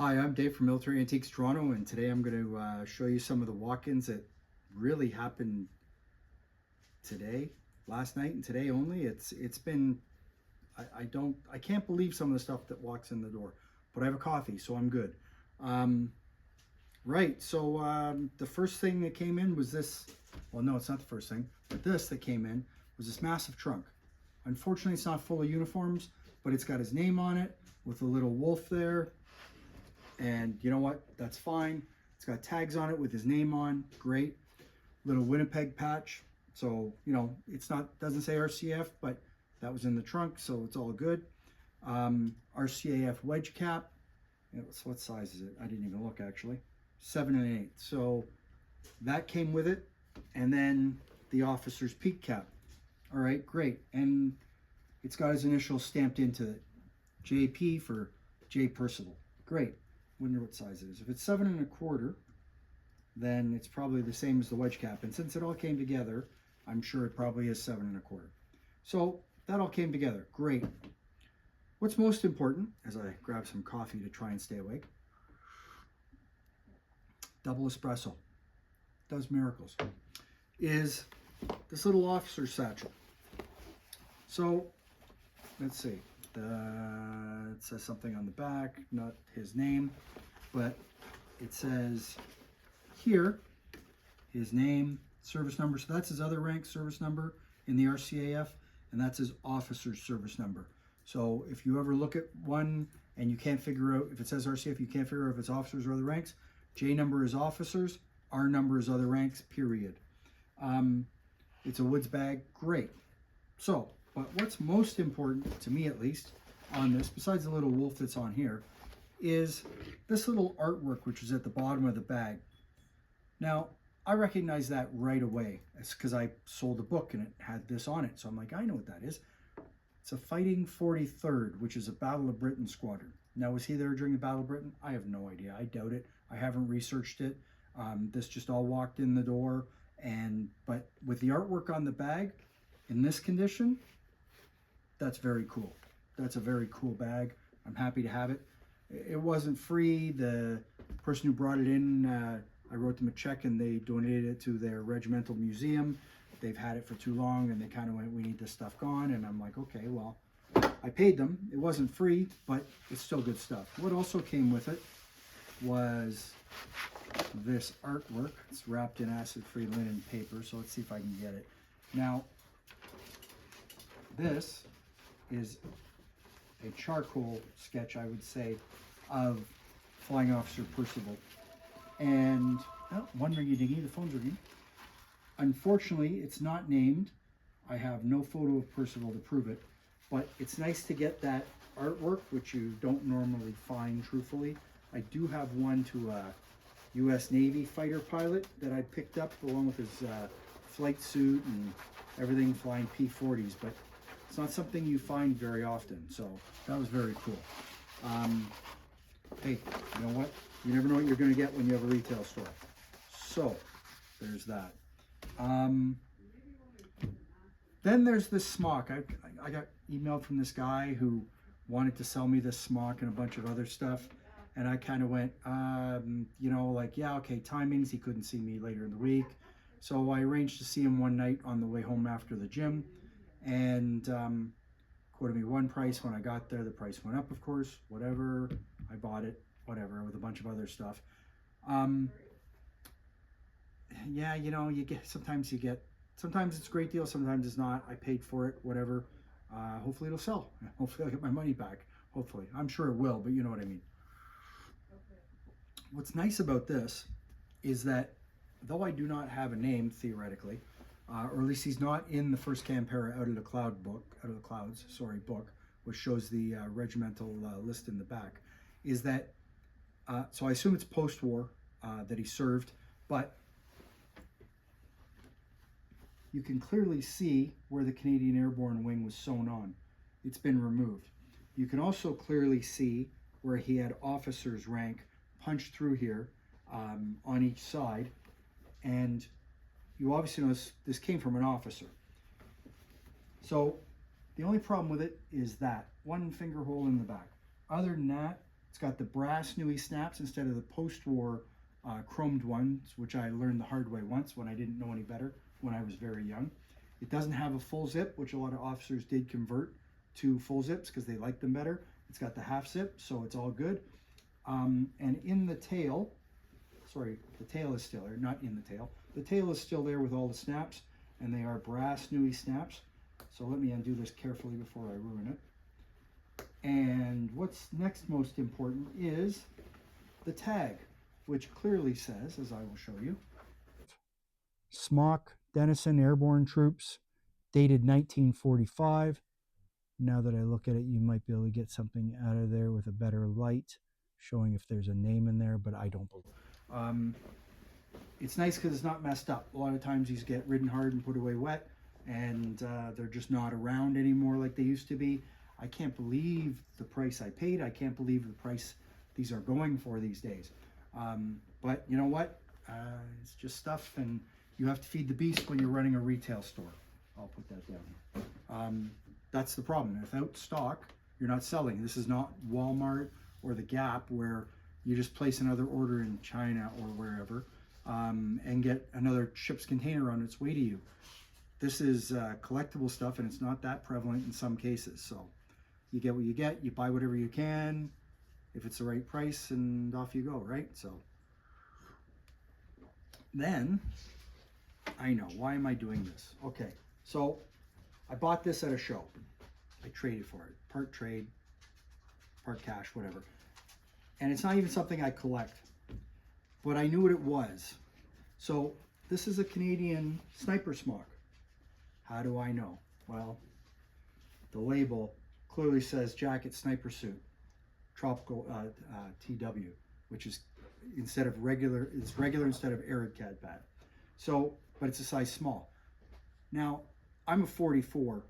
Hi, I'm Dave from Military Antiques Toronto, and today I'm going to show you some of the walk-ins that really happened today, last night, and today only. It's been I can't believe some of the stuff that walks in the door, but I have a coffee, so I'm good. Right, so the first thing that came in was this. Well, no, it's not the first thing, but this that came in was this massive trunk. Unfortunately, it's not full of uniforms, but it's got his name on it with a little wolf there. And you know what? That's fine. It's got tags on it with his name on. Great. Little Winnipeg patch. So, you know, doesn't say RCAF, but that was in the trunk, so it's all good. RCAF wedge cap. What size is it? I didn't even look actually. 7 1/8. So that came with it. And then the officer's peak cap. All right, great. And it's got his initials stamped into it. JP for J Percival. Great. Wonder what size it is. If it's 7 1/4, then it's probably the same as the wedge cap. And since it all came together, I'm sure it probably is 7 1/4. So that all came together. Great. What's most important, as I grab some coffee to try and stay awake, double espresso, does miracles, is this little officer satchel. So let's see. It says something on the back, not his name, but it says here his name, service number. So that's his other rank service number in the RCAF, and that's his officer's service number. So if you ever look at one and you can't figure out if it says RCAF, you can't figure out if it's officers or other ranks, J number is officers, R number is other ranks, period. It's a Woods bag, great. So, but what's most important, to me at least, on this, besides the little wolf that's on here, is this little artwork which is at the bottom of the bag. Now, I recognize that right away. It's because I sold a book and it had this on it. So I'm like, I know what that is. It's a Fighting 43rd, which is a Battle of Britain squadron. Now, was he there during the Battle of Britain? I have no idea. I doubt it. I haven't researched it. This just all walked in the door. But with the artwork on the bag, in this condition, that's very cool. That's a very cool bag. I'm happy to have it. It wasn't free. The person who brought it in, I wrote them a check and they donated it to their regimental museum. They've had it for too long and they kind of went, we need this stuff gone. And I'm like, okay, well, I paid them. It wasn't free, but it's still good stuff. What also came with it was this artwork. It's wrapped in acid-free linen paper. So let's see if I can get it. Now, this is a charcoal sketch, I would say, of Flying Officer Percival. And, oh, one ringy-dingy, the phone's ringing. Unfortunately, it's not named. I have no photo of Percival to prove it, but it's nice to get that artwork, which you don't normally find, truthfully. I do have one to a U.S. Navy fighter pilot that I picked up along with his flight suit and everything, flying P-40s, but it's not something you find very often, so that was very cool. Hey, you know what? You never know what you're going to get when you have a retail store. So, there's that. Then there's this smock. I got emailed from this guy who wanted to sell me this smock and a bunch of other stuff, and I kind of went, you know, like, yeah, okay, timings. He couldn't see me later in the week, so I arranged to see him one night on the way home after the gym. And quoted me one price. When I got there, the price went up, of course, whatever. I bought it, whatever, with a bunch of other stuff. Yeah, you know, sometimes it's a great deal, sometimes it's not. I paid for it, whatever. Hopefully it'll sell. Hopefully I'll get my money back. Hopefully. I'm sure it will, but you know what I mean. What's nice about this is that though I do not have a name, theoretically, or at least he's not in the first Canberra Out of the Clouds book, which shows the regimental list in the back, is that, so I assume it's post-war that he served, but you can clearly see where the Canadian Airborne Wing was sewn on. It's been removed. You can also clearly see where he had officer's rank punched through here on each side, and you obviously notice this came from an officer. So the only problem with it is that one finger hole in the back. Other than that, It's got the brass Nui snaps instead of the post-war chromed ones, which I learned the hard way once when I didn't know any better when I was very young. It doesn't have a full zip, which a lot of officers did convert to full zips because they liked them better. It's got the half zip, so it's all good. And in the tail, sorry, the tail is still there, not in the tail. The tail is still there with all the snaps, and they are brass Nui snaps. So let me undo this carefully before I ruin it. And what's next most important is the tag, which clearly says, as I will show you, Smock, Denison Airborne Troops, dated 1945. Now that I look at it, you might be able to get something out of there with a better light, showing if there's a name in there, but I don't believe. It's nice because it's not messed up. A lot of times these get ridden hard and put away wet, and they're just not around anymore like they used to be. I can't believe the price I paid. I can't believe the price these are going for these days. But you know what? It's just stuff, and you have to feed the beast when you're running a retail store. I'll put that down. That's the problem. Without stock, you're not selling. This is not Walmart or the Gap where you just place another order in China or wherever and get another ship's container on its way to you. This is collectible stuff, and it's not that prevalent in some cases. So you get what you get. You buy whatever you can, if it's the right price, and off you go, right? So then, I know, why am I doing this? Okay, so I bought this at a show. I traded for it, part trade, part cash, whatever. And it's not even something I collect, but I knew what it was. So this is a Canadian sniper smock. How do I know? Well, the label clearly says jacket sniper suit, tropical TW, which is instead of regular, it's regular instead of arid CADPAT. So, but it's a size small. Now, I'm a 44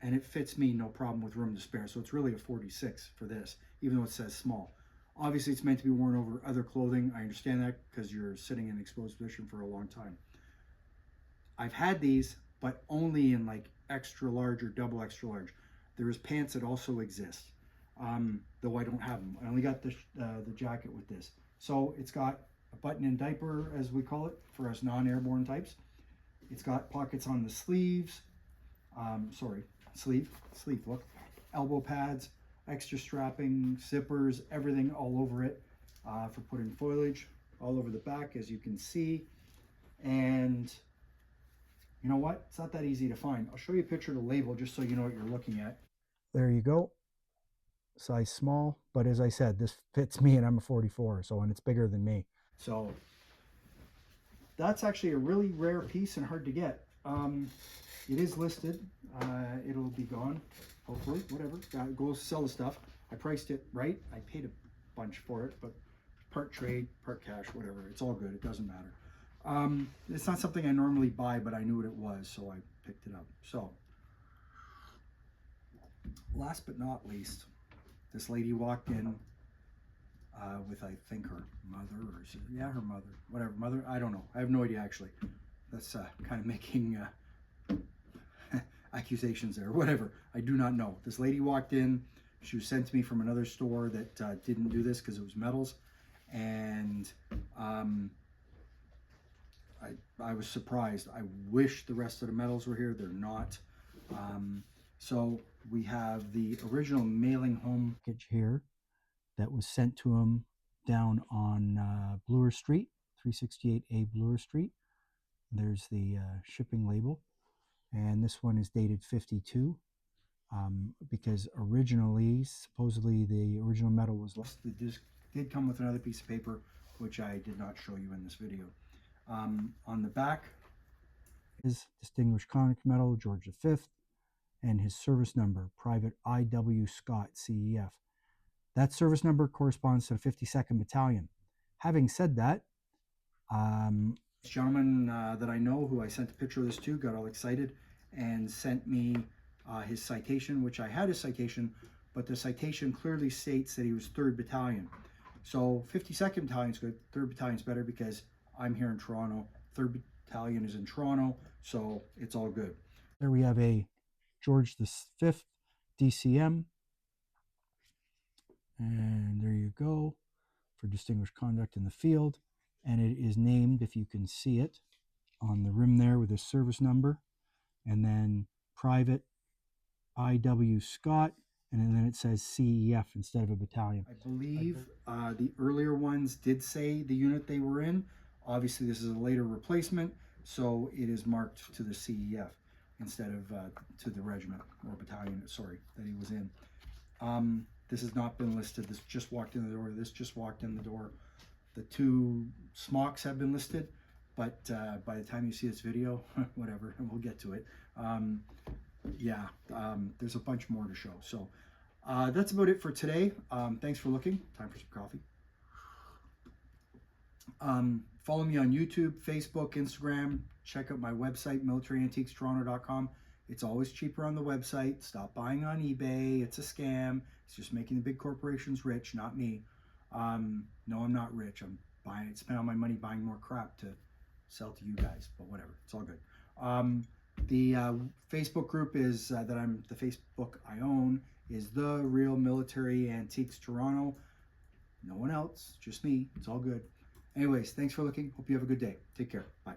and it fits me no problem with room to spare. So it's really a 46 for this, even though it says small. Obviously it's meant to be worn over other clothing. I understand that because you're sitting in an exposed position for a long time. I've had these, but only in like extra large or double extra large. There is pants that also exist, though I don't have them. I only got the jacket with this. So it's got a button-in diaper, as we call it, for us non-airborne types. It's got pockets on the sleeves, sleeve, look, elbow pads, extra strapping, zippers, everything all over it for putting foliage all over the back, as you can see. And you know what? It's not that easy to find. I'll show you a picture of the label just so you know what you're looking at. There you go. Size small, but as I said, this fits me and I'm a 44, so, and it's bigger than me. So that's actually a really rare piece and hard to get. It is listed. It'll be gone, hopefully, whatever. Go sell the stuff. I priced it right. I paid a bunch for it, but part trade, part cash, whatever. It's all good. It doesn't matter. It's not something I normally buy, but I knew what it was, so I picked it up. So, last but not least, this lady walked in with, I think, her mother, or her mother, whatever, mother, I don't know. I have no idea, actually. That's kind of making accusations there, whatever. I do not know. This lady walked in. She was sent to me from another store that didn't do this because it was metals, and I was surprised. I wish the rest of the metals were here. They're not. So we have the original mailing home package here that was sent to him down on Bloor Street, 368A Bloor Street. There's the shipping label. And this one is dated 52 because originally, supposedly the original metal was less. The disc did come with another piece of paper, which I did not show you in this video. On the back is Distinguished Convict Medal, George V, and his service number, Private I.W. Scott, CEF. That service number corresponds to the 52nd Battalion. Having said that, this gentleman that I know, who I sent a picture of this to, got all excited and sent me his citation, which I had his citation, but the citation clearly states that he was 3rd Battalion. So 52nd Battalion's good, 3rd Battalion's better because I'm here in Toronto, 3rd Battalion is in Toronto, so it's all good. There we have a George V DCM, And there you go, for distinguished conduct in the field. And it is named, if you can see it, on the rim there with a service number. And then Private I.W. Scott, and then it says CEF instead of a battalion. I believe the earlier ones did say the unit they were in. Obviously, this is a later replacement, so it is marked to the CEF instead of to the regiment or battalion, sorry, that he was in. This has not been listed. This just walked in the door. This just walked in the door. The two smocks have been listed, but by the time you see this video, whatever, and we'll get to it. There's a bunch more to show. So that's about it for today. Thanks for looking. Time for some coffee. Follow me on YouTube, Facebook, Instagram. Check out my website, militaryantiquestoronto.com. It's always cheaper on the website. Stop buying on eBay. It's a scam. It's just making the big corporations rich, not me. No, I'm not rich. I'm spend all my money buying more crap to sell to you guys, but whatever. It's all good. The Facebook group is the Facebook I own is The Real Military Antiques Toronto. No one else, just me. It's all good. Anyways, thanks for looking. Hope you have a good day. Take care. Bye.